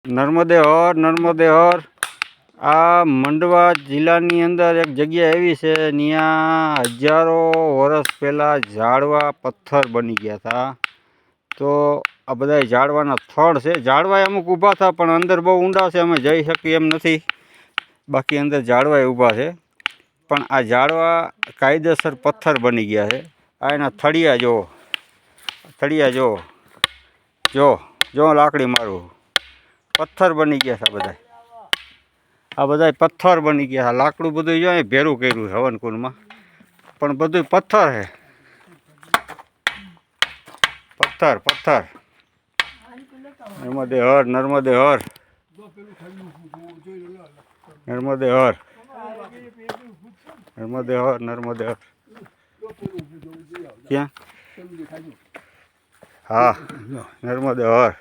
નર્મદે હર નર્મદે હર। આ મંડવા જિલ્લાની અંદર એક જગ્યા એવી છે ત્યાં હજારો વર્ષ પહેલાં ઝાડવા પથ્થર બની ગયા હતા। તો આ બધા ઝાડવાના થડ છે। ઝાડવા અમુક ઊભા હતા પણ અંદર બહુ ઊંડા છે, અમે જઈ શકીએ એમ નથી। બાકી અંદર ઝાડવા ઊભા છે પણ આ ઝાડવા કાયદેસર પથ્થર બની ગયા છે। આ એના થળિયા જો, થળિયા જો જો જો લાકડી મારું પથ્થર બની ગયા છે। આ બધા પથ્થર બની ગયા છે। લાકડું બધું જો અહીં ભેરું કર્યું છે હવનકુંડમાં, પણ બધું પથ્થર છે। પથ્થર પથ્થર। નર્મદે હર નર્મદે હર નર્મદે હર નર્મદે હર નર્મદે હર। ક્યાં? હા નર્મદે હર।